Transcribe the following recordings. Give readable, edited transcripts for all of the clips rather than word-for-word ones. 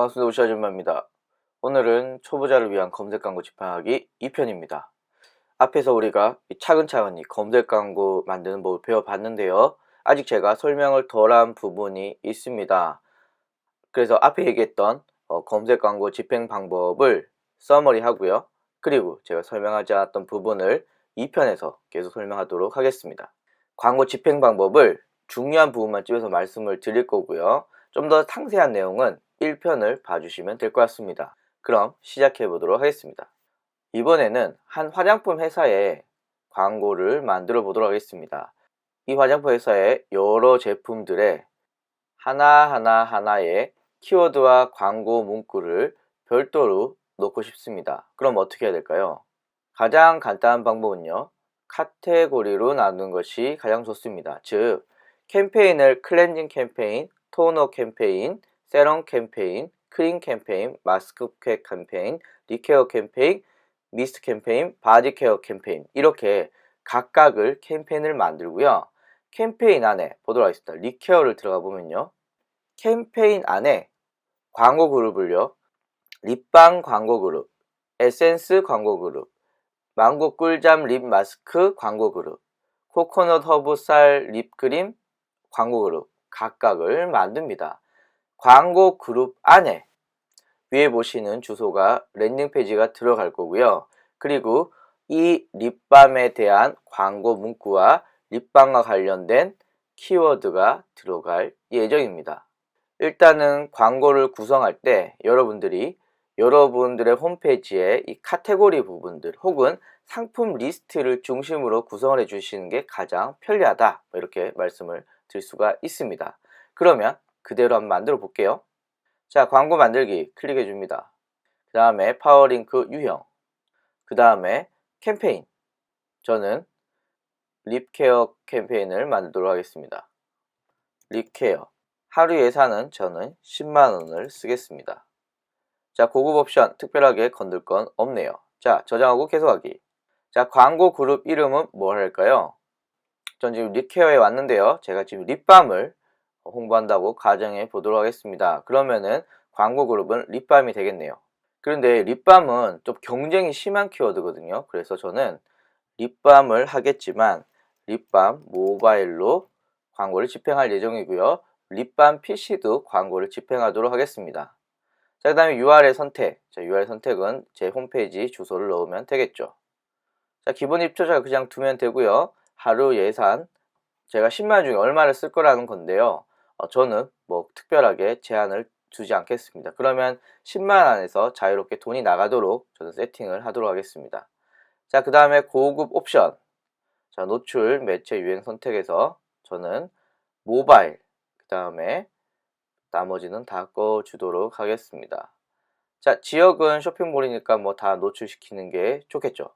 반갑습니다. 오시아줌마입니다. 오늘은 초보자를 위한 검색 광고 집행하기 2편입니다. 앞에서 우리가 차근차근히 검색 광고 만드는 법을 배워봤는데요. 아직 제가 설명을 덜한 부분이 있습니다. 그래서 앞에 얘기했던 검색 광고 집행 방법을 서머리 하고요. 그리고 제가 설명하지 않았던 부분을 2편에서 계속 설명하도록 하겠습니다. 광고 집행 방법을 중요한 부분만 집어서 말씀을 드릴 거고요. 좀 더 상세한 내용은 1편을 봐주시면 될 것 같습니다. 그럼 시작해 보도록 하겠습니다. 이번에는 한 화장품 회사의 광고를 만들어 보도록 하겠습니다. 이 화장품 회사의 여러 제품들의 하나의 키워드와 광고 문구를 별도로 넣고 싶습니다. 그럼 어떻게 해야 될까요? 가장 간단한 방법은요, 카테고리로 나누는 것이 가장 좋습니다. 즉, 캠페인을 클렌징 캠페인, 토너 캠페인, 세럼 캠페인, 크림 캠페인, 마스크팩 캠페인, 리케어 캠페인, 미스트 캠페인, 바디 케어 캠페인, 이렇게 각각을 캠페인을 만들고요. 캠페인 안에 보도록 하겠습니다. 리케어를 들어가 보면요, 캠페인 안에 광고 그룹을요, 립밤 광고 그룹, 에센스 광고 그룹, 망고 꿀잠 립 마스크 광고 그룹, 코코넛 허브 쌀 립크림 광고 그룹 각각을 만듭니다. 광고 그룹 안에 위에 보시는 주소가 랜딩 페이지가 들어갈 거고요. 그리고 이 립밤에 대한 광고 문구와 립밤과 관련된 키워드가 들어갈 예정입니다. 일단은 광고를 구성할 때 여러분들의 홈페이지에 이 카테고리 부분들 혹은 상품 리스트를 중심으로 구성을 해 주시는 게 가장 편리하다, 이렇게 말씀을 드릴 수가 있습니다. 그러면 그대로 한번 만들어 볼게요. 자, 광고 만들기 클릭해 줍니다. 그 다음에 파워링크 유형, 그 다음에 캠페인, 저는 립케어 캠페인을 만들도록 하겠습니다. 립케어, 하루 예산은 저는 10만원을 쓰겠습니다. 자, 고급 옵션 특별하게 건들 건 없네요. 자, 저장하고 계속하기. 자, 광고 그룹 이름은 뭘 할까요? 전 지금 립케어에 왔는데요. 제가 지금 립밤을 홍보한다고 가정해 보도록 하겠습니다. 그러면은 광고 그룹은 립밤이 되겠네요. 그런데 립밤은 좀 경쟁이 심한 키워드거든요. 그래서 저는 립밤을 하겠지만 립밤 모바일로 광고를 집행할 예정이고요. 립밤 PC도 광고를 집행하도록 하겠습니다. 자, 그 다음에 URL 선택. 자, URL 선택은 제 홈페이지 주소를 넣으면 되겠죠. 자, 기본 입초자 그냥 두면 되고요. 하루 예산, 제가 10만원 중에 얼마를 쓸 거라는 건데요. 저는 뭐 특별하게 제한을 두지 않겠습니다. 그러면 10만원 안에서 자유롭게 돈이 나가도록 저는 세팅을 하도록 하겠습니다. 자, 그 다음에 고급 옵션. 자, 노출 매체 유행 선택해서 저는 모바일, 그 다음에 나머지는 다 꺼주도록 하겠습니다. 자, 지역은 쇼핑몰이니까 뭐 다 노출시키는 게 좋겠죠.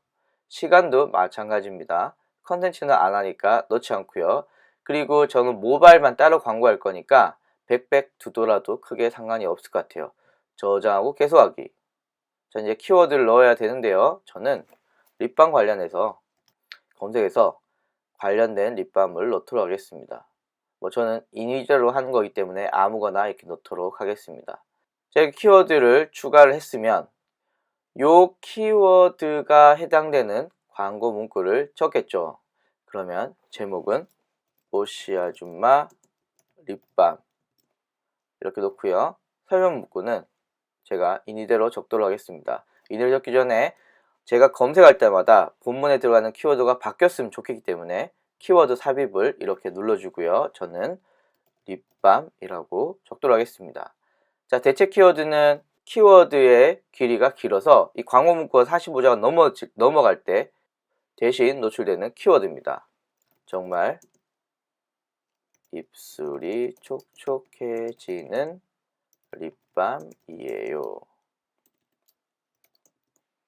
시간도 마찬가지입니다. 컨텐츠는 안 하니까 넣지 않고요. 그리고 저는 모바일만 따로 광고할 거니까 백백 두더라도 크게 상관이 없을 것 같아요. 저장하고 계속하기. 자, 이제 키워드를 넣어야 되는데요. 저는 립밤 관련해서 검색해서 관련된 립밤을 넣도록 하겠습니다. 뭐 저는 인위적으로 하는 거기 때문에 아무거나 이렇게 넣도록 하겠습니다. 제가 키워드를 추가를 했으면 요 키워드가 해당되는 광고 문구를 적겠죠. 그러면 제목은 오시아줌마 립밤 이렇게 놓고요. 설명 문구는 제가 인위대로 적도록 하겠습니다. 인위를 적기 전에 제가 검색할 때마다 본문에 들어가는 키워드가 바뀌었으면 좋겠기 때문에 키워드 삽입을 이렇게 눌러주고요. 저는 립밤이라고 적도록 하겠습니다. 자, 대체 키워드는 키워드의 길이가 길어서 이 광고 문구가 45자가 넘어갈 때 대신 노출되는 키워드입니다. 정말 입술이 촉촉해지는 립밤이에요.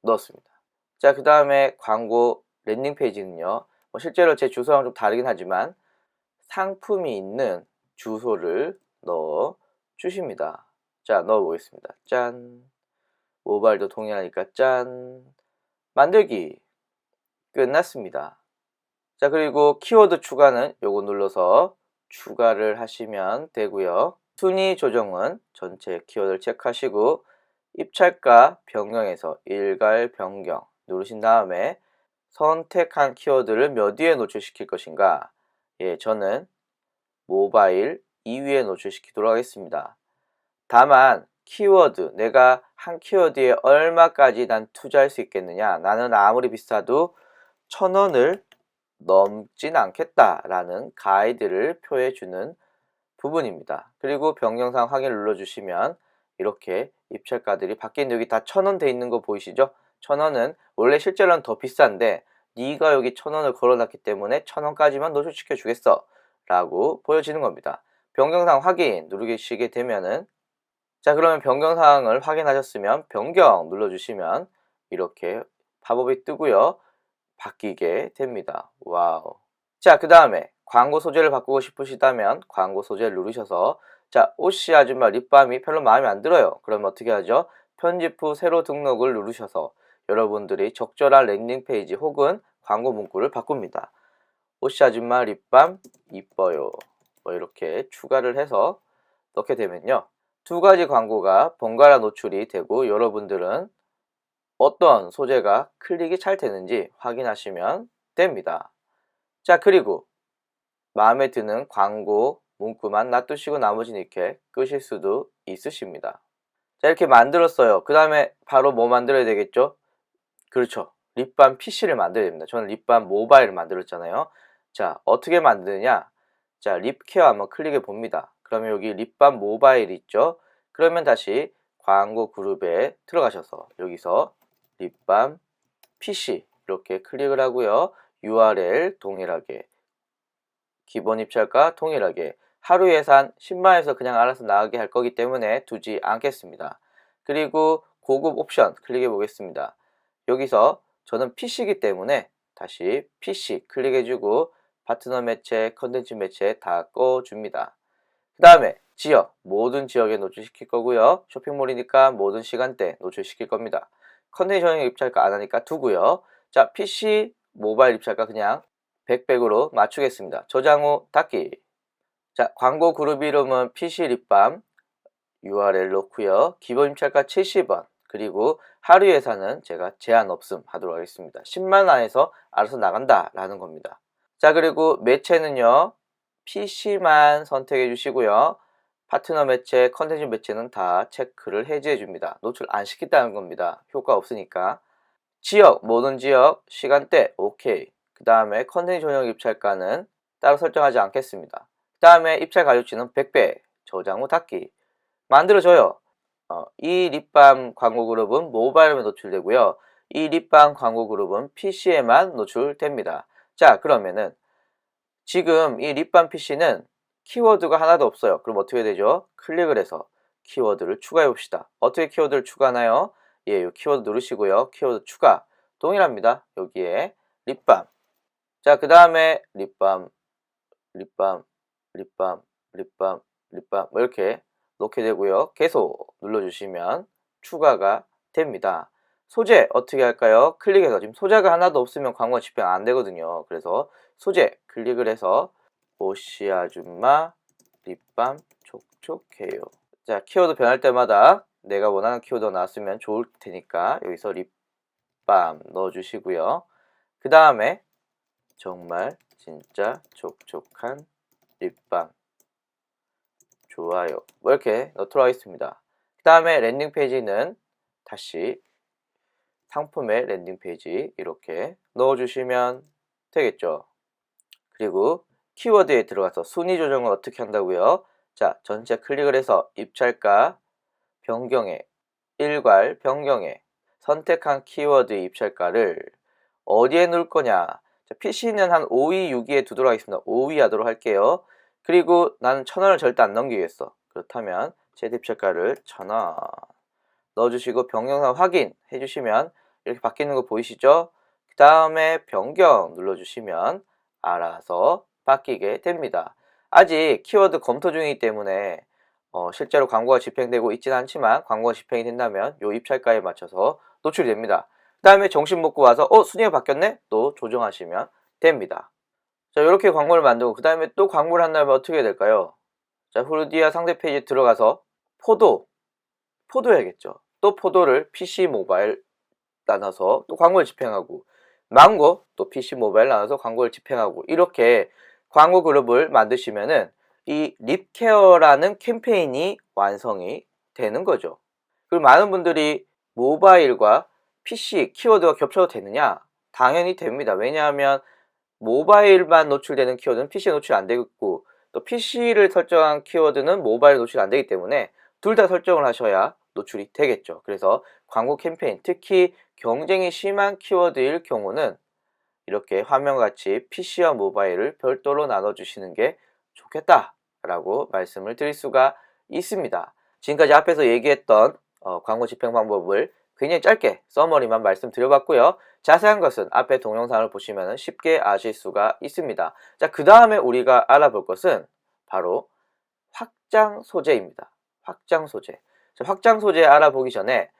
넣었습니다. 자, 그 다음에 광고 랜딩 페이지는요. 실제로 제 주소랑 좀 다르긴 하지만 상품이 있는 주소를 넣어 주십니다. 자, 넣어 보겠습니다. 짠. 모바일도 동일하니까 짠. 만들기 끝났습니다. 자, 그리고 키워드 추가는 요거 눌러서 추가를 하시면 되고요. 순위 조정은 전체 키워드를 체크하시고 입찰가 변경에서 일괄 변경 누르신 다음에 선택한 키워드를 몇 위에 노출시킬 것인가? 저는 모바일 2위에 노출시키도록 하겠습니다. 다만 키워드, 내가 한 키워드에 얼마까지 난 투자할 수 있겠느냐? 나는 아무리 비싸도 1,000원을 넘진 않겠다라는 가이드를 표해주는 부분입니다. 그리고 변경사항 확인을 눌러주시면 이렇게 입찰가들이 바뀐 여기 다 1,000원 돼 있는 거 보이시죠? 1,000원은 원래 실제로는 더 비싼데 네가 여기 1,000원을 걸어놨기 때문에 1,000원까지만 노출시켜 주겠어 라고 보여지는 겁니다. 변경사항 확인 누르시게 되면은 자, 그러면 변경사항을 확인하셨으면 변경 눌러주시면 이렇게 팝업이 뜨고요. 바뀌게 됩니다. 와우. 자, 그 다음에 광고 소재를 바꾸고 싶으시다면 광고 소재를 누르셔서 자, 오씨 아줌마 립밤이 별로 마음에 안 들어요. 그러면 어떻게 하죠? 편집 후 새로 등록을 누르셔서 여러분들이 적절한 랜딩 페이지 혹은 광고 문구를 바꿉니다. 오씨 아줌마 립밤 이뻐요. 뭐 이렇게 추가를 해서 넣게 되면요. 두 가지 광고가 번갈아 노출이 되고 여러분들은 어떤 소재가 클릭이 잘 되는지 확인하시면 됩니다. 자, 그리고 마음에 드는 광고 문구만 놔두시고 나머지는 이렇게 끄실 수도 있으십니다. 자, 이렇게 만들었어요. 그 다음에 바로 뭐 만들어야 되겠죠? 그렇죠. 립밤 PC를 만들어야 됩니다. 저는 립밤 모바일을 만들었잖아요. 자, 어떻게 만드느냐? 자, 립케어 한번 클릭해 봅니다. 그러면 여기 립밤 모바일 있죠? 그러면 다시 광고 그룹에 들어가셔서 여기서 립밤 PC 이렇게 클릭을 하고요. URL 동일하게 기본 입찰가 동일하게 하루 예산 10만원에서 그냥 알아서 나가게 할 거기 때문에 두지 않겠습니다. 그리고 고급 옵션 클릭해 보겠습니다. 여기서 저는 PC이기 때문에 다시 PC 클릭해주고 파트너 매체, 컨텐츠 매체 다 꺼줍니다. 그 다음에 지역, 모든 지역에 노출시킬 거고요. 쇼핑몰이니까 모든 시간대 노출시킬 겁니다. 컨텐츠 전용 입찰가 안 하니까 두고요. 자, PC, 모바일 입찰가 그냥 100으로 맞추겠습니다. 저장 후 닫기. 자, 광고 그룹 이름은 PC 립밤 URL 넣고요. 기본 입찰가 70원. 그리고 하루 예산은 제가 제한 없음 하도록 하겠습니다. 10만 안에서 알아서 나간다 라는 겁니다. 자, 그리고 매체는요. PC만 선택해 주시고요. 파트너 매체, 컨텐츠 매체는 다 체크를 해제해 줍니다. 노출 안 시켰다는 겁니다. 효과 없으니까. 지역, 모든 지역, 시간대, 오케이. 그 다음에 컨텐츠 전용 입찰가는 따로 설정하지 않겠습니다. 그 다음에 입찰 가격치는 100배, 저장 후 닫기. 만들어줘요. 이 립밤 광고 그룹은 모바일에 노출되고요. 이 립밤 광고 그룹은 PC에만 노출됩니다. 자, 그러면은 지금 이 립밤 PC는 키워드가 하나도 없어요. 그럼 어떻게 되죠? 클릭을 해서 키워드를 추가해 봅시다. 어떻게 키워드를 추가하나요? 이 키워드 누르시고요. 키워드 추가 동일합니다. 여기에 립밤. 자, 그 다음에 립밤, 립밤, 립밤, 립밤, 립밤 뭐 이렇게 놓게 되고요. 계속 눌러주시면 추가가 됩니다. 소재 어떻게 할까요? 클릭해서 지금 소재가 하나도 없으면 광고 집행 안 되거든요. 그래서 소재 클릭을 해서 오씨 아줌마 립밤 촉촉해요. 자, 키워드 변할 때마다 내가 원하는 키워드가 나왔으면 좋을 테니까 여기서 립밤 넣어주시고요. 그 다음에 정말 진짜 촉촉한 립밤 좋아요. 뭐 이렇게 넣도록 하겠습니다. 그 다음에 랜딩 페이지는 다시 상품의 랜딩 페이지 이렇게 넣어주시면 되겠죠. 그리고 키워드에 들어가서 순위 조정을 어떻게 한다고요? 자, 전체 클릭을 해서 입찰가 변경에 일괄 변경에 선택한 키워드 입찰가를 어디에 넣을 거냐? 자, PC는 한 5위, 6위에 두도록 하겠습니다. 5위 하도록 할게요. 그리고 나는 1,000원을 절대 안 넘기겠어. 그렇다면 최대 입찰가를 1,000원 넣어주시고 변경사항 확인 해주시면 이렇게 바뀌는 거 보이시죠? 그 다음에 변경 눌러주시면 알아서 바뀌게 됩니다. 아직 키워드 검토 중이기 때문에 실제로 광고가 집행되고 있지는 않지만 광고가 집행이 된다면 이 입찰가에 맞춰서 노출이 됩니다. 그 다음에 정신 먹고 와서 순위가 바뀌었네? 또 조정하시면 됩니다. 자, 이렇게 광고를 만들고 그 다음에 또 광고를 한다면 어떻게 될까요? 자, 후르디아 상세 페이지 들어가서 포도해야겠죠. 또 포도를 PC 모바일 나눠서 또 광고를 집행하고, 망고 또 PC 모바일 나눠서 광고를 집행하고, 이렇게 광고 그룹을 만드시면은 이 립케어라는 캠페인이 완성이 되는 거죠. 그리고 많은 분들이 모바일과 PC 키워드가 겹쳐도 되느냐? 당연히 됩니다. 왜냐하면 모바일만 노출되는 키워드는 PC에 노출 안 되고, 또 PC를 설정한 키워드는 모바일에 노출 안 되기 때문에 둘 다 설정을 하셔야 노출이 되겠죠. 그래서 광고 캠페인, 특히 경쟁이 심한 키워드일 경우는 이렇게 화면같이 PC와 모바일을 별도로 나눠주시는 게 좋겠다라고 말씀을 드릴 수가 있습니다. 지금까지 앞에서 얘기했던 광고 집행 방법을 굉장히 짧게 서머리만 말씀드려봤고요. 자세한 것은 앞에 동영상을 보시면 쉽게 아실 수가 있습니다. 자, 그 다음에 우리가 알아볼 것은 바로 확장 소재입니다. 확장 소재. 자, 확장 소재 알아보기 전에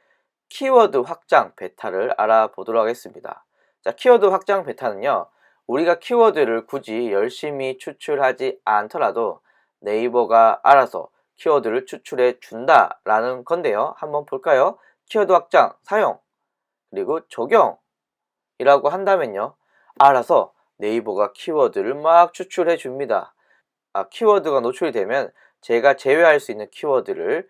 키워드 확장 베타를 알아보도록 하겠습니다. 자, 키워드 확장 베타는요, 우리가 키워드를 굳이 열심히 추출하지 않더라도 네이버가 알아서 키워드를 추출해 준다라는 건데요. 한번 볼까요? 키워드 확장, 사용, 그리고 적용이라고 한다면요, 알아서 네이버가 키워드를 막 추출해 줍니다. 키워드가 노출이 되면 제가 제외할 수 있는 키워드를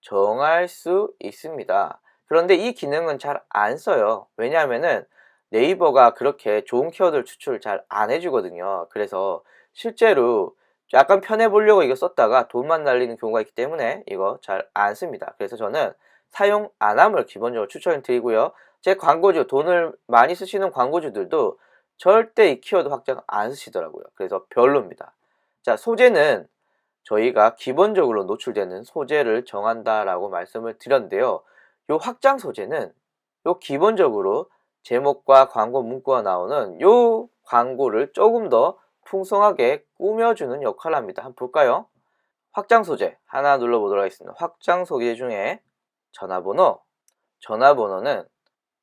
정할 수 있습니다. 그런데 이 기능은 잘 안 써요. 왜냐하면은 네이버가 그렇게 좋은 키워드를 추출을 잘 안 해주거든요. 그래서 실제로 약간 편해 보려고 이거 썼다가 돈만 날리는 경우가 있기 때문에 이거 잘 안 씁니다. 그래서 저는 사용 안 함을 기본적으로 추천을 드리고요. 제 광고주, 돈을 많이 쓰시는 광고주들도 절대 이 키워드 확장 안 쓰시더라고요. 그래서 별로입니다. 자, 소재는 저희가 기본적으로 노출되는 소재를 정한다라고 말씀을 드렸는데요. 요 확장 소재는 요 기본적으로 제목과 광고 문구가 나오는 요 광고를 조금 더 풍성하게 꾸며주는 역할을 합니다. 한번 볼까요? 확장 소재 하나 눌러보도록 하겠습니다. 확장 소재 중에 전화번호는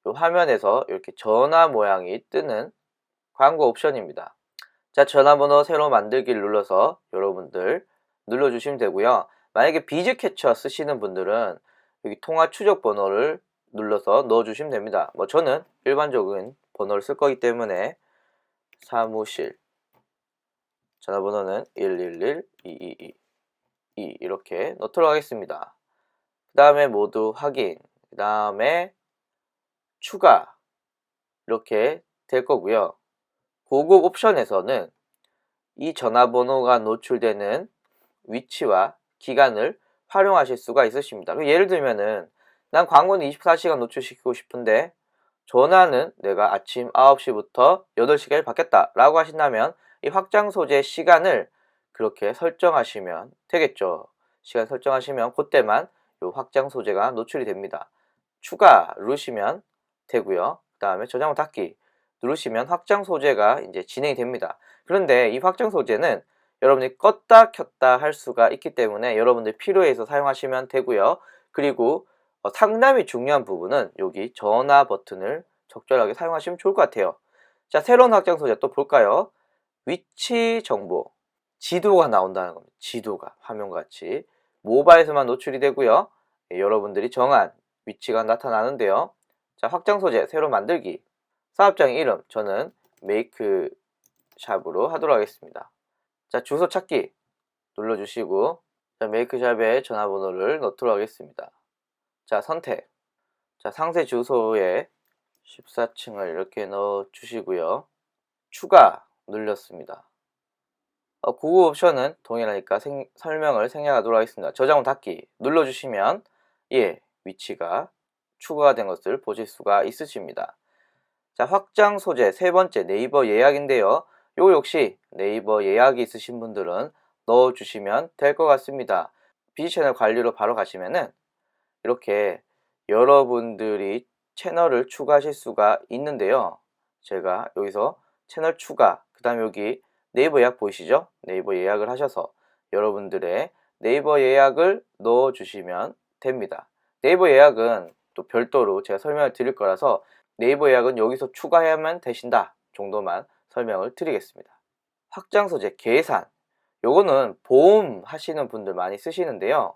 요 화면에서 이렇게 전화 모양이 뜨는 광고 옵션입니다. 자, 전화번호 새로 만들기를 눌러서 여러분들 눌러주시면 되고요. 만약에 비즈 캐쳐 쓰시는 분들은 여기 통화 추적 번호를 눌러서 넣어주시면 됩니다. 뭐 저는 일반적인 번호를 쓸 거기 때문에 사무실 전화번호는 111-222 이렇게 넣도록 하겠습니다. 그 다음에 모두 확인, 그 다음에 추가 이렇게 될 거고요. 고급 옵션에서는 이 전화번호가 노출되는 위치와 기간을 활용하실 수가 있으십니다. 예를 들면은 난 광고는 24시간 노출시키고 싶은데 전화는 내가 아침 9시부터 8시까지 받겠다 라고 하신다면 이 확장 소재 시간을 그렇게 설정하시면 되겠죠. 시간 설정하시면 그때만 이 확장 소재가 노출이 됩니다. 추가 누르시면 되고요. 그 다음에 저장을 닫기 누르시면 확장 소재가 이제 진행이 됩니다. 그런데 이 확장 소재는 여러분이 껐다 켰다 할 수가 있기 때문에 여러분들 필요해서 사용하시면 되고요. 그리고 상당히 중요한 부분은 여기 전화 버튼을 적절하게 사용하시면 좋을 것 같아요. 자, 새로운 확장 소재 또 볼까요? 위치 정보, 지도가 나온다는 겁니다. 지도가 화면같이 모바일에서만 노출이 되고요. 여러분들이 정한 위치가 나타나는데요. 자, 확장 소재 새로 만들기, 사업장 이름 저는 메이크 샵으로 하도록 하겠습니다. 자, 주소 찾기 눌러주시고, 자, 메이크샵에 전화번호를 넣도록 하겠습니다. 자, 선택. 자, 상세 주소에 14층을 이렇게 넣어 주시고요. 추가 눌렸습니다. 고급 옵션은 동일하니까 설명을 생략하도록 하겠습니다. 저장 후 닫기 눌러주시면 위치가 추가가 된 것을 보실 수가 있으십니다. 자, 확장 소재 세 번째 네이버 예약인데요. 요 역시 네이버 예약이 있으신 분들은 넣어주시면 될 것 같습니다. 비즈채널 관리로 바로 가시면은 이렇게 여러분들이 채널을 추가하실 수가 있는데요. 제가 여기서 채널 추가, 그 다음에 여기 네이버 예약 보이시죠? 네이버 예약을 하셔서 여러분들의 네이버 예약을 넣어주시면 됩니다. 네이버 예약은 또 별도로 제가 설명을 드릴 거라서 네이버 예약은 여기서 추가해야만 되신다 정도만 설명을 드리겠습니다. 확장 소재 계산, 요거는 보험 하시는 분들 많이 쓰시는데요.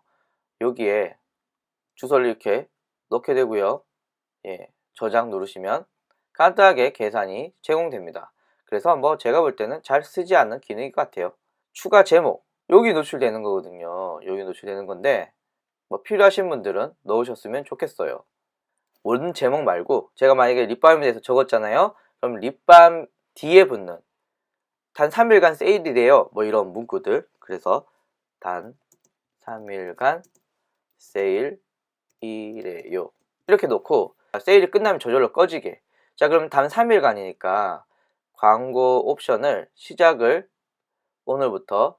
여기에 주소를 이렇게 넣게 되고요. 예, 저장 누르시면 간단하게 계산이 제공됩니다. 그래서 뭐 제가 볼 때는 잘 쓰지 않는 기능일 것 같아요. 추가 제목, 여기 노출되는 거거든요. 여기 노출되는 건데 뭐 필요하신 분들은 넣으셨으면 좋겠어요. 모든 제목 말고 제가 만약에 립밤에 대해서 적었잖아요. 그럼 립밤 뒤에 붙는 단 3일간 세일이래요. 뭐 이런 문구들. 그래서 단 3일간 세일이래요. 이렇게 놓고 세일이 끝나면 저절로 꺼지게. 자, 그럼 단 3일간이니까 광고 옵션을 시작을 오늘부터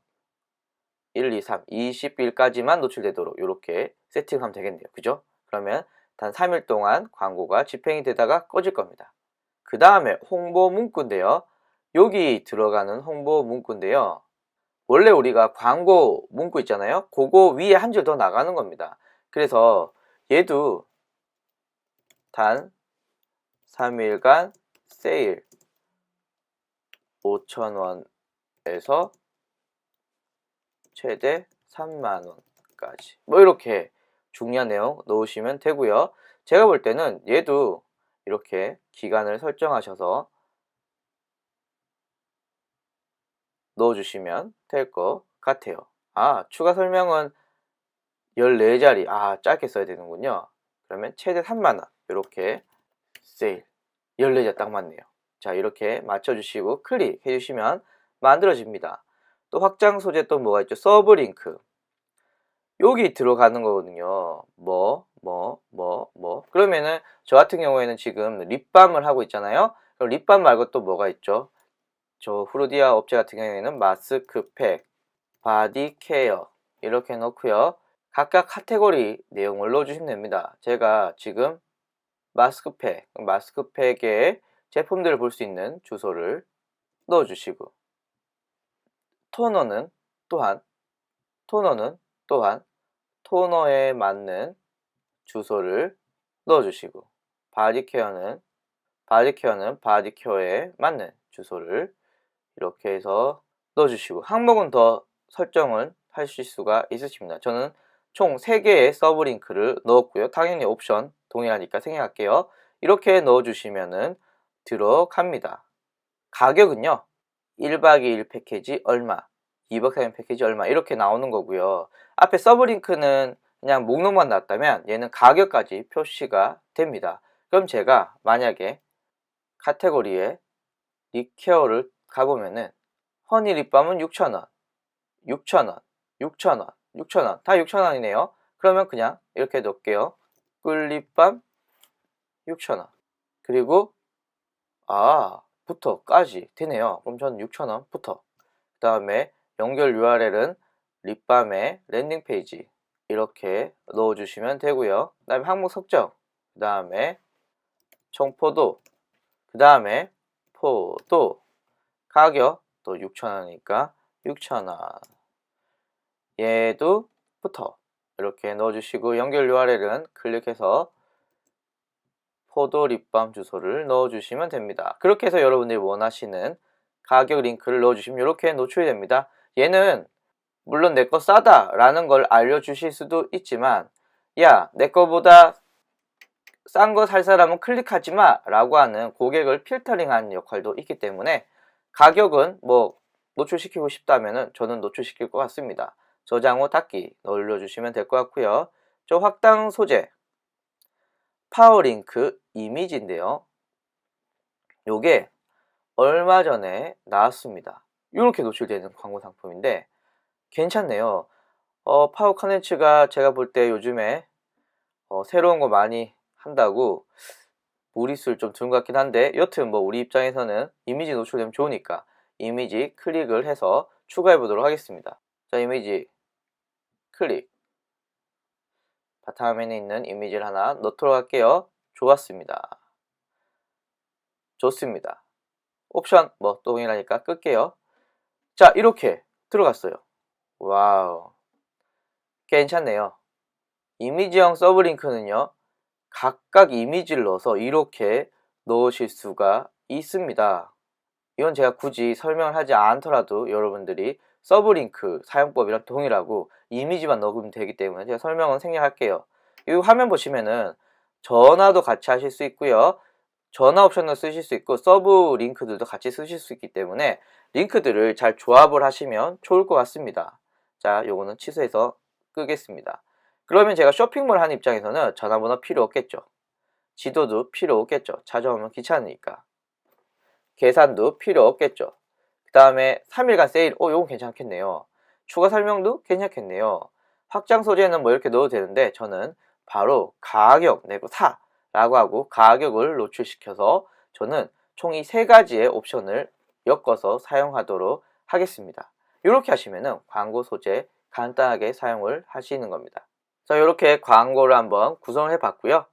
1, 2, 3, 20일까지만 노출되도록 이렇게 세팅하면 되겠네요. 그죠? 그러면 단 3일 동안 광고가 집행이 되다가 꺼질 겁니다. 그 다음에 홍보 문구인데요. 여기 들어가는 홍보 문구인데요. 원래 우리가 광고 문구 있잖아요. 그거 위에 한 줄 더 나가는 겁니다. 그래서 얘도 단 3일간 세일 5,000원에서 최대 3만원까지 뭐 이렇게 중요한 내용 넣으시면 되고요. 제가 볼 때는 얘도 이렇게 기간을 설정하셔서 넣어주시면 될 것 같아요. 아, 추가 설명은 14자리. 아, 짧게 써야 되는군요. 그러면 최대 3만원 이렇게 세일 14자 딱 맞네요. 자, 이렇게 맞춰주시고 클릭해 주시면 만들어집니다. 또 확장 소재 또 뭐가 있죠? 서브 링크. 여기 들어가는 거거든요. 그러면은 저 같은 경우에는 지금 립밤을 하고 있잖아요. 그럼 립밤 말고 또 뭐가 있죠? 저 후르디아 업체 같은 경우에는 마스크팩, 바디 케어 이렇게 넣고요. 각각 카테고리 내용을 넣어주시면 됩니다. 제가 지금 마스크팩에 제품들을 볼 수 있는 주소를 넣어주시고 토너는 또한 토너에 맞는 주소를 넣어주시고 바디케어는 바디케어에 맞는 주소를 이렇게 해서 넣어주시고 항목은 더 설정을 하실 수가 있으십니다. 저는 총 3개의 서브 링크를 넣었고요. 당연히 옵션 동일하니까 생략할게요. 이렇게 넣어주시면은 들어갑니다. 가격은요. 1박 2일 패키지 얼마, 2박 3일 패키지 얼마 이렇게 나오는 거고요. 앞에 서브 링크는 그냥 목록만 놨다면 얘는 가격까지 표시가 됩니다. 그럼 제가 만약에 카테고리에 립케어를 가보면은 허니 립밤은 6,000원, 6,000원, 6,000원, 6,000원 다 6,000원이네요. 그러면 그냥 이렇게 넣을게요. 꿀립밤 6,000원 그리고 부터까지 되네요. 그럼 저는 6,000원부터 그 다음에 연결 URL은 립밤의 랜딩 페이지 이렇게 넣어주시면 되고요. 그 다음에 항목 설정, 그 다음에 청포도, 그 다음에 포도 가격 또 6,000원이니까 6,000원 얘도 부터 이렇게 넣어주시고 연결 URL은 클릭해서 포도 립밤 주소를 넣어주시면 됩니다. 그렇게 해서 여러분들이 원하시는 가격 링크를 넣어주시면 이렇게 노출이 됩니다. 얘는 물론 내 거 싸다 라는 걸 알려주실 수도 있지만 야, 내 거보다 싼 거 살 사람은 클릭하지 마 라고 하는 고객을 필터링하는 역할도 있기 때문에 가격은 뭐 노출시키고 싶다면 저는 노출시킬 것 같습니다. 저장 후 닫기 눌러주시면 될 것 같고요. 저 확장 소재 파워링크 이미지인데요. 요게 얼마 전에 나왔습니다. 이렇게 노출되는 광고 상품인데 괜찮네요. 파워 컨텐츠가 제가 볼 때 요즘에 새로운 거 많이 한다고 무리수를 좀 두는 것 같긴 한데 여튼 뭐 우리 입장에서는 이미지 노출되면 좋으니까 이미지 클릭을 해서 추가해 보도록 하겠습니다. 자, 이미지 클릭 바탕화면에 있는 이미지를 하나 넣도록 할게요. 좋았습니다. 좋습니다. 옵션 뭐 동일하니까 끌게요. 자, 이렇게 들어갔어요. 와우, 괜찮네요. 이미지형 서브링크는요 각각 이미지를 넣어서 이렇게 넣으실 수가 있습니다. 이건 제가 굳이 설명을 하지 않더라도 여러분들이 서브링크 사용법이랑 동일하고 이미지만 넣으면 되기 때문에 제가 설명은 생략할게요. 이 화면 보시면은 전화도 같이 하실 수 있고요. 전화 옵션을 쓰실 수 있고 서브 링크들도 같이 쓰실 수 있기 때문에 링크들을 잘 조합을 하시면 좋을 것 같습니다. 자, 요거는 취소해서 끄겠습니다. 그러면 제가 쇼핑몰 하는 입장에서는 전화번호 필요 없겠죠. 지도도 필요 없겠죠. 찾아오면 귀찮으니까. 계산도 필요 없겠죠. 그 다음에 3일간 세일, 요건 괜찮겠네요. 추가 설명도 괜찮겠네요. 확장 소재는 뭐 이렇게 넣어도 되는데 저는 바로 가격 내고 사 라고 하고 가격을 노출시켜서 저는 총 이 세 가지의 옵션을 엮어서 사용하도록 하겠습니다. 이렇게 하시면은 광고 소재 간단하게 사용을 하시는 겁니다. 자, 이렇게 광고를 한번 구성을 해 봤고요.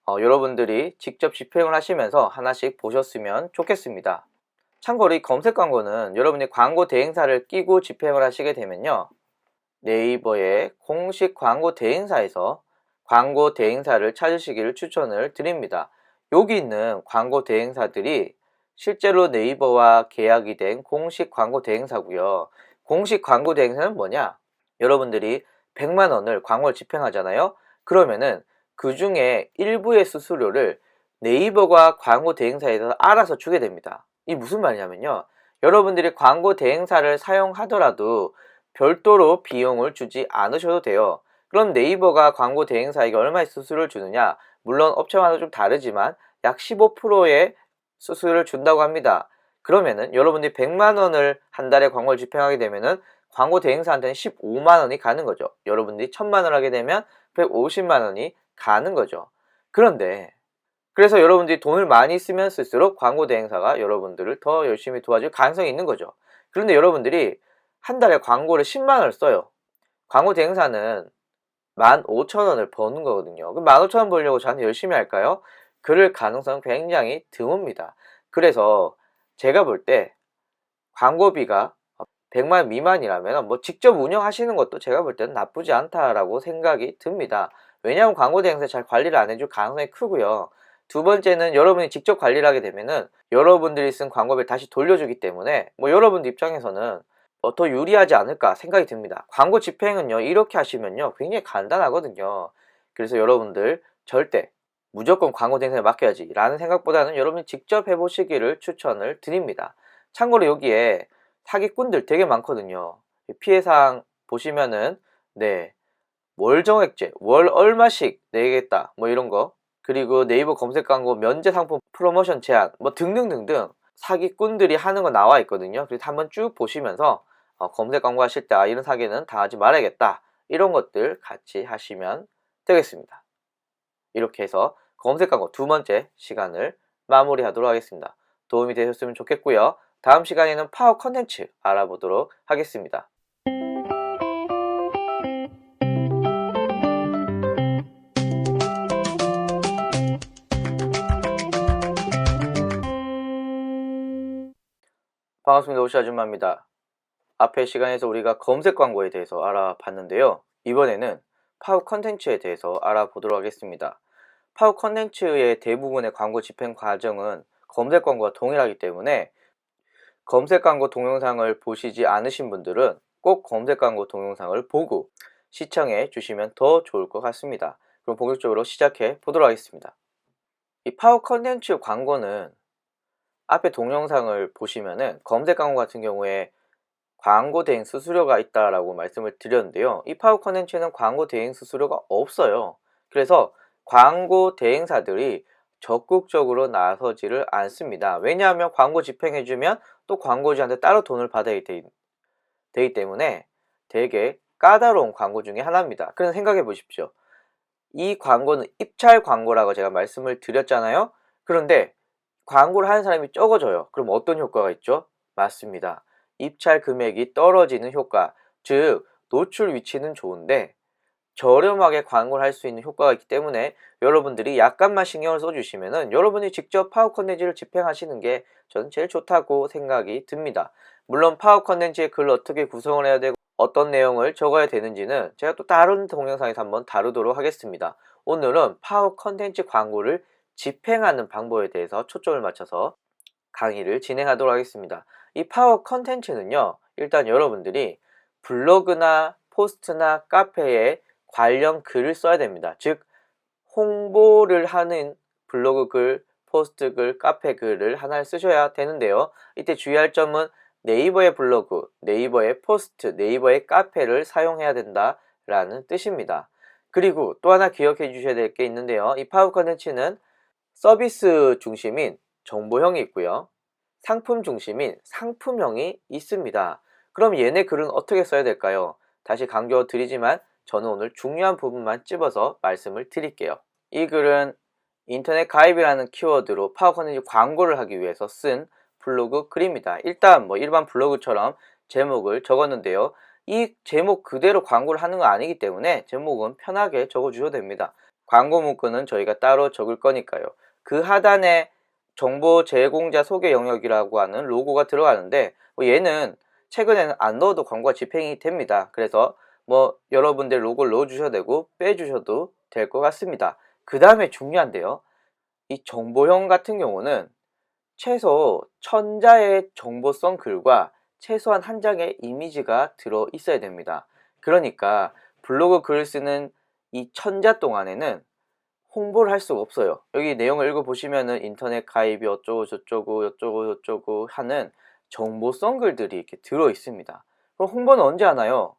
여러분들이 직접 집행을 하시면서 하나씩 보셨으면 좋겠습니다. 참고로 이 검색 광고는 여러분이 광고 대행사를 끼고 집행을 하시게 되면요, 네이버의 공식 광고 대행사에서 광고 대행사를 찾으시기를 추천을 드립니다. 여기 있는 광고 대행사들이 실제로 네이버와 계약이 된 공식 광고 대행사고요. 공식 광고 대행사는 뭐냐? 여러분들이 100만 원을 광고를 집행하잖아요. 그러면은 그 중에 일부의 수수료를 네이버가 광고 대행사에서 알아서 주게 됩니다. 이 무슨 말이냐면요, 여러분들이 광고 대행사를 사용하더라도 별도로 비용을 주지 않으셔도 돼요. 그럼 네이버가 광고 대행사에게 얼마의 수수료를 주느냐? 물론 업체마다 좀 다르지만 약 15%의 수수료를 준다고 합니다. 그러면은 여러분들이 100만 원을 한 달에 광고를 집행하게 되면은 광고 대행사한테는 15만 원이 가는 거죠. 여러분들이 1000만 원 하게 되면 150만 원이 가는 거죠. 그런데 그래서 여러분들이 돈을 많이 쓰면 쓸수록 광고 대행사가 여러분들을 더 열심히 도와줄 가능성이 있는 거죠. 그런데 여러분들이 한 달에 광고를 10만 원을 써요. 광고 대행사는 15,000원을 버는 거거든요. 그럼 15,000원 벌려고 저한테 열심히 할까요? 그럴 가능성은 굉장히 드뭅니다. 그래서 제가 볼 때 광고비가 100만 원 미만이라면 뭐 직접 운영하시는 것도 제가 볼 때는 나쁘지 않다라고 생각이 듭니다. 왜냐하면 광고 대행사 잘 관리를 안 해줄 가능성이 크고요. 두 번째는 여러분이 직접 관리를 하게 되면은 여러분들이 쓴 광고비를 다시 돌려주기 때문에 뭐 여러분들 입장에서는 더 유리하지 않을까 생각이 듭니다. 광고 집행은요, 이렇게 하시면요 굉장히 간단하거든요. 그래서 여러분들 절대 무조건 광고 대행사에 맡겨야지 라는 생각보다는 여러분이 직접 해보시기를 추천을 드립니다. 참고로 여기에 사기꾼들 되게 많거든요. 피해사항 보시면은 월 정액제, 월 얼마씩 내겠다 뭐 이런 거, 그리고 네이버 검색 광고 면제 상품 프로모션 제한 뭐 등등등등 사기꾼들이 하는 거 나와 있거든요. 그래서 한번 쭉 보시면서 검색 광고 하실 때 이런 사기는 당하지 말아야겠다, 이런 것들 같이 하시면 되겠습니다. 이렇게 해서 검색 광고 두 번째 시간을 마무리하도록 하겠습니다. 도움이 되셨으면 좋겠고요. 다음 시간에는 파워 컨텐츠 알아보도록 하겠습니다. 반갑습니다. 오시 아줌마입니다. 앞의 시간에서 우리가 검색 광고에 대해서 알아봤는데요. 이번에는 파워 컨텐츠에 대해서 알아보도록 하겠습니다. 파워 컨텐츠의 대부분의 광고 집행 과정은 검색 광고와 동일하기 때문에 검색 광고 동영상을 보시지 않으신 분들은 꼭 검색 광고 동영상을 보고 시청해 주시면 더 좋을 것 같습니다. 그럼 본격적으로 시작해 보도록 하겠습니다. 이 파워 컨텐츠 광고는 앞에 동영상을 보시면은 검색 광고 같은 경우에 광고 대행 수수료가 있다라고 말씀을 드렸는데요. 이 파워 컨텐츠는 광고 대행 수수료가 없어요. 그래서 광고 대행사들이 적극적으로 나서지를 않습니다. 왜냐하면 광고 집행해주면 또 광고주한테 따로 돈을 받아야 되기 때문에 되게 까다로운 광고 중에 하나입니다. 그럼 생각해 보십시오. 이 광고는 입찰 광고라고 제가 말씀을 드렸잖아요. 그런데 광고를 하는 사람이 적어져요. 그럼 어떤 효과가 있죠? 맞습니다. 입찰 금액이 떨어지는 효과, 즉 노출 위치는 좋은데 저렴하게 광고를 할 수 있는 효과가 있기 때문에 여러분들이 약간만 신경을 써주시면은 여러분이 직접 파워 컨텐츠를 집행하시는 게 저는 제일 좋다고 생각이 듭니다. 물론 파워 컨텐츠의 글을 어떻게 구성을 해야 되고 어떤 내용을 적어야 되는지는 제가 또 다른 동영상에서 한번 다루도록 하겠습니다. 오늘은 파워 컨텐츠 광고를 집행하는 방법에 대해서 초점을 맞춰서 강의를 진행하도록 하겠습니다. 이 파워 컨텐츠는요, 일단 여러분들이 블로그나 포스트나 카페에 관련 글을 써야 됩니다. 즉 홍보를 하는 블로그 글, 포스트 글, 카페 글을 하나를 쓰셔야 되는데요. 이때 주의할 점은 네이버의 블로그, 네이버의 포스트, 네이버의 카페를 사용해야 된다라는 뜻입니다. 그리고 또 하나 기억해 주셔야 될 게 있는데요. 이 파워 컨텐츠는 서비스 중심인 정보형이 있고요. 상품 중심인 상품형이 있습니다. 그럼 얘네 글은 어떻게 써야 될까요? 다시 강조드리지만 저는 오늘 중요한 부분만 찝어서 말씀을 드릴게요. 이 글은 인터넷 가입이라는 키워드로 파워 컨텐츠 광고를 하기 위해서 쓴 블로그 글입니다. 일단 뭐 일반 블로그처럼 제목을 적었는데요. 이 제목 그대로 광고를 하는 거 아니기 때문에 제목은 편하게 적어주셔도 됩니다. 광고 문구는 저희가 따로 적을 거니까요. 그 하단에 정보 제공자 소개 영역이라고 하는 로고가 들어가는데 얘는 최근에는 안 넣어도 광고가 집행이 됩니다. 그래서 뭐 여러분들 로고를 넣어주셔도 되고 빼주셔도 될 것 같습니다. 그 다음에 중요한데요. 이 정보형 같은 경우는 최소 1000자의 정보성 글과 최소한 한 장의 이미지가 들어 있어야 됩니다. 그러니까 블로그 글을 쓰는 이 1000자 동안에는 홍보를 할 수가 없어요. 여기 내용을 읽어보시면은 인터넷 가입이 어쩌고 저쩌고 하는 정보성 글들이 이렇게 들어 있습니다. 그럼 홍보는 언제 하나요?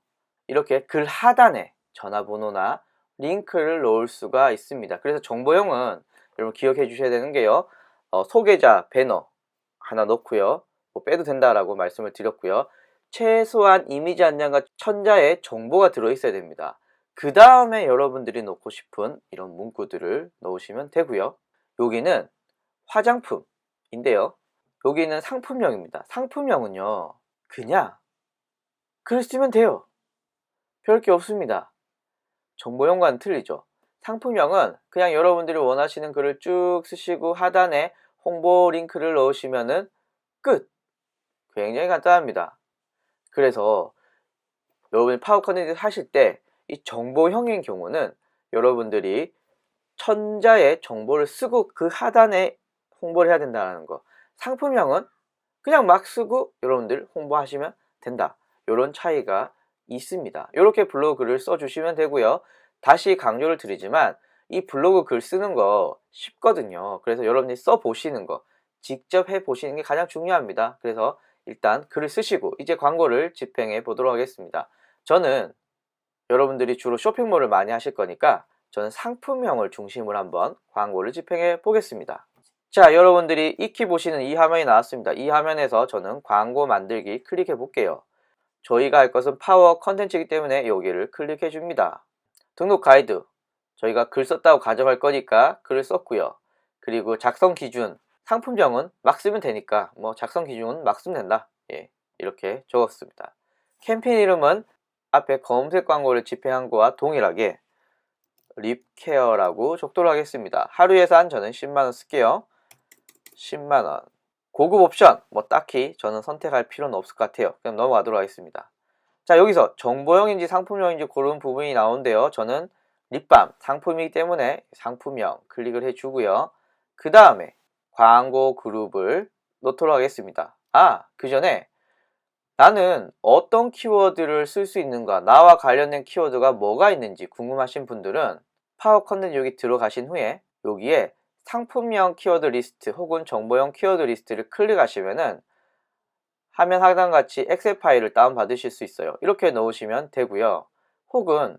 이렇게 글 하단에 전화번호나 링크를 넣을 수가 있습니다. 그래서 정보형은 여러분 기억해 주셔야 되는 게요. 소개자 배너 하나 넣고요. 뭐 빼도 된다라고 말씀을 드렸고요. 최소한 이미지 한 장과 1000자의 정보가 들어 있어야 됩니다. 그 다음에 여러분들이 넣고 싶은 이런 문구들을 넣으시면 되고요. 여기는 화장품인데요. 여기는 상품명입니다. 상품명은요, 그냥 글 쓰면 돼요. 별 게 없습니다. 정보용과는 틀리죠. 상품명은 그냥 여러분들이 원하시는 글을 쭉 쓰시고 하단에 홍보 링크를 넣으시면은 끝! 굉장히 간단합니다. 그래서 여러분이 파워 컨텐츠 하실 때 이 정보형인 경우는 여러분들이 1000자의 정보를 쓰고 그 하단에 홍보를 해야 된다는 거. 상품형은 그냥 막 쓰고 여러분들 홍보하시면 된다. 이런 차이가 있습니다. 이렇게 블로그 글을 써주시면 되고요. 다시 강조를 드리지만 이 블로그 글 쓰는 거 쉽거든요. 그래서 여러분들이 써보시는 거, 직접 해보시는 게 가장 중요합니다. 그래서 일단 글을 쓰시고 이제 광고를 집행해 보도록 하겠습니다. 저는 여러분들이 주로 쇼핑몰을 많이 하실 거니까 저는 상품형을 중심으로 한번 광고를 집행해 보겠습니다. 자, 여러분들이 익히 보시는 이 화면이 나왔습니다. 이 화면에서 저는 광고 만들기 클릭해 볼게요. 저희가 할 것은 파워 컨텐츠이기 때문에 여기를 클릭해 줍니다. 등록 가이드, 저희가 글 썼다고 가져갈 거니까 글을 썼고요. 그리고 작성 기준, 상품명은 막 쓰면 되니까 뭐 작성 기준은 막 쓰면 된다. 예, 이렇게 적었습니다. 캠페인 이름은 앞에 검색 광고를 집행한 거와 동일하게 립케어라고 적도록 하겠습니다. 하루 예산 저는 10만원 쓸게요. 10만원. 고급 옵션 뭐 딱히 저는 선택할 필요는 없을 것 같아요. 그럼 넘어가도록 하겠습니다. 자, 여기서 정보형인지 상품형인지 고르는 부분이 나오는데요. 저는 립밤 상품이기 때문에 상품형 클릭을 해주고요. 그 다음에 광고 그룹을 넣도록 하겠습니다. 그 전에 나는 어떤 키워드를 쓸 수 있는가, 나와 관련된 키워드가 뭐가 있는지 궁금하신 분들은 파워 컨텐츠 여기 들어가신 후에 여기에 상품명 키워드 리스트 혹은 정보형 키워드 리스트를 클릭하시면은 화면 하단같이 엑셀 파일을 다운받으실 수 있어요. 이렇게 넣으시면 되고요. 혹은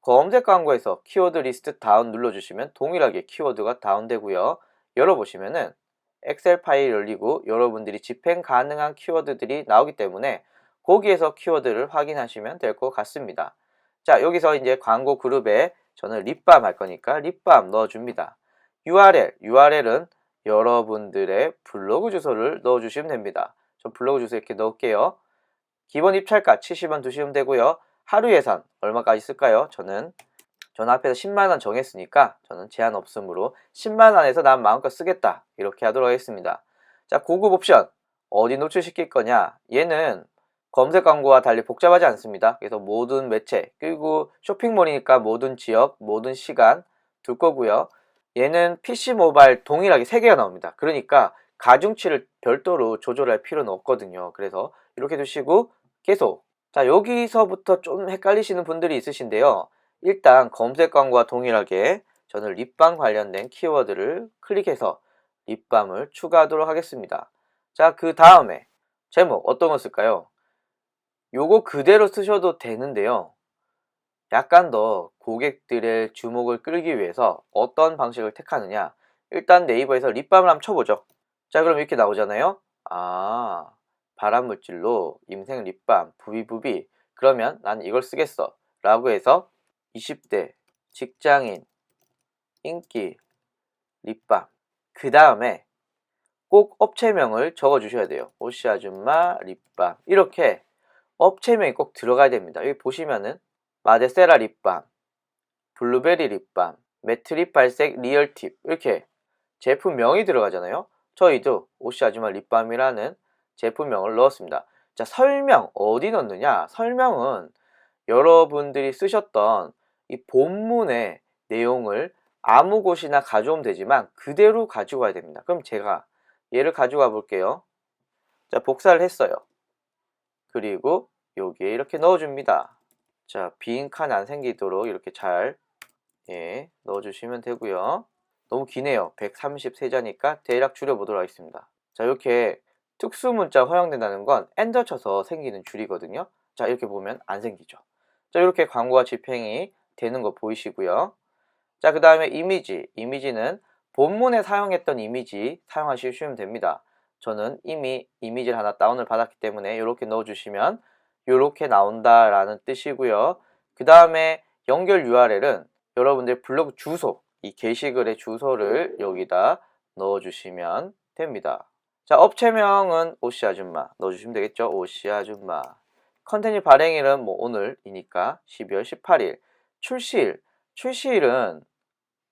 검색 광고에서 키워드 리스트 다운 눌러주시면 동일하게 키워드가 다운되고요. 열어보시면은 엑셀 파일 열리고 여러분들이 집행 가능한 키워드들이 나오기 때문에 거기에서 키워드를 확인하시면 될 것 같습니다. 자, 여기서 이제 광고 그룹에 저는 립밤 할 거니까 립밤 넣어줍니다. URL은 여러분들의 블로그 주소를 넣어주시면 됩니다. 저 블로그 주소 이렇게 넣을게요. 기본 입찰가 70원 두시면 되고요. 하루 예산 얼마까지 쓸까요? 저는 앞에서 10만원 정했으니까 저는 제한 없음으로 10만원에서 난 마음껏 쓰겠다 이렇게 하도록 하겠습니다. 자, 고급 옵션 어디 노출시킬 거냐, 얘는 검색 광고와 달리 복잡하지 않습니다. 그래서 모든 매체, 그리고 쇼핑몰이니까 모든 지역, 모든 시간 둘 거고요. 얘는 PC 모바일 동일하게 3개가 나옵니다. 그러니까 가중치를 별도로 조절할 필요는 없거든요. 그래서 이렇게 두시고 계속. 자, 여기서부터 좀 헷갈리시는 분들이 있으신데요. 일단 검색 광고와 동일하게 저는 립밤 관련된 키워드를 클릭해서 립밤을 추가하도록 하겠습니다. 자, 그 다음에 제목 어떤 거 쓸까요? 요거 그대로 쓰셔도 되는데요. 약간 더 고객들의 주목을 끌기 위해서 어떤 방식을 택하느냐. 일단 네이버에서 립밤을 한번 쳐보죠. 자, 그럼 이렇게 나오잖아요. 아, 발암물질로 임생 립밤 부비부비. 그러면 난 이걸 쓰겠어 라고 해서 20대 직장인 인기 립밤, 그 다음에 꼭 업체명을 적어 주셔야 돼요. 오씨 아줌마 립밤. 이렇게 업체명이 꼭 들어가야 됩니다. 여기 보시면은 마데세라 립밤, 블루베리 립밤, 매트립 발색 리얼팁, 이렇게 제품명이 들어가잖아요. 저희도 오씨 아줌마 립밤이라는 제품명을 넣었습니다. 자, 설명 어디 넣느냐? 설명은 여러분들이 쓰셨던 이 본문의 내용을 아무 곳이나 가져오면 되지만 그대로 가지고 와야 됩니다. 그럼 제가 얘를 가져가 볼게요. 자, 복사를 했어요. 그리고 여기에 이렇게 넣어줍니다. 자, 빈 칸 안 생기도록 이렇게 잘 넣어주시면 되고요. 너무 기네요. 133자니까 대략 줄여보도록 하겠습니다. 자, 이렇게 특수 문자 허용된다는 건 엔터 쳐서 생기는 줄이거든요. 자, 이렇게 보면 안 생기죠. 자, 이렇게 광고가 집행이 되는 거 보이시고요. 자, 그 다음에 이미지는 본문에 사용했던 이미지 사용하시면 됩니다. 저는 이미 이미지를 하나 다운을 받았기 때문에 이렇게 넣어주시면 이렇게 나온다라는 뜻이고요. 그 다음에 연결 URL은 여러분들 블로그 주소, 이 게시글의 주소를 여기다 넣어주시면 됩니다. 자, 업체명은 오씨 아줌마 넣어주시면 되겠죠. 오씨 아줌마. 컨텐츠 발행일은 뭐 오늘이니까 12월 18일. 출시일은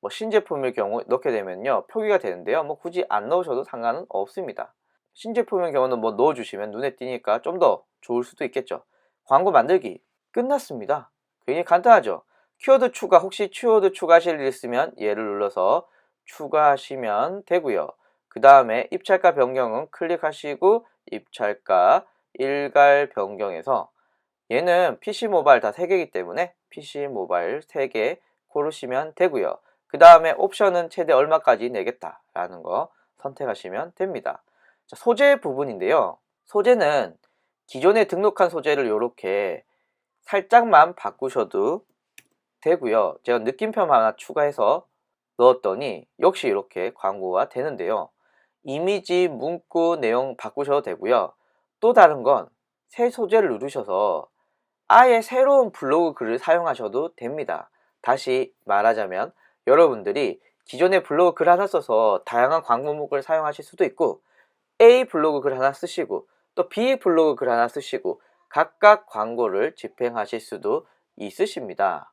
뭐 신제품일 경우 넣게 되면요 표기가 되는데요. 뭐 굳이 안 넣으셔도 상관은 없습니다. 신제품의 경우는 뭐 넣어주시면 눈에 띄니까 좀 더 좋을 수도 있겠죠. 광고 만들기 끝났습니다. 굉장히 간단하죠. 키워드 추가, 혹시 키워드 추가하실 일 있으면 얘를 눌러서 추가하시면 되고요. 그 다음에 입찰가 변경은 클릭하시고 입찰가 일괄 변경해서 얘는 PC 모바일 다 3개이기 때문에 PC 모바일 3개 고르시면 되고요. 그 다음에 옵션은 최대 얼마까지 내겠다 라는 거 선택하시면 됩니다. 자, 소재 부분인데요. 소재는 기존에 등록한 소재를 이렇게 살짝만 바꾸셔도 되고요. 제가 느낌표 하나 추가해서 넣었더니 역시 이렇게 광고가 되는데요. 이미지, 문구, 내용 바꾸셔도 되고요. 또 다른 건 새 소재를 누르셔서 아예 새로운 블로그 글을 사용하셔도 됩니다. 다시 말하자면 여러분들이 기존에 블로그 글 하나 써서 다양한 광고문구를 사용하실 수도 있고 A 블로그 글 하나 쓰시고 또 B 블로그 글 하나 쓰시고 각각 광고를 집행하실 수도 있으십니다.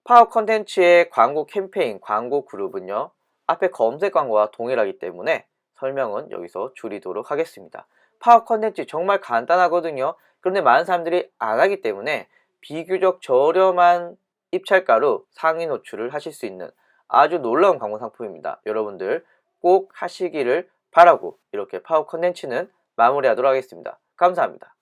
파워 컨텐츠의 광고 캠페인, 광고 그룹은요 앞에 검색 광고와 동일하기 때문에 설명은 여기서 줄이도록 하겠습니다. 파워 컨텐츠 정말 간단하거든요. 그런데 많은 사람들이 안 하기 때문에 비교적 저렴한 입찰가로 상위 노출을 하실 수 있는 아주 놀라운 광고 상품입니다. 여러분들 꼭 하시기를 바라고 이렇게 파워 컨텐츠는 마무리하도록 하겠습니다. 감사합니다.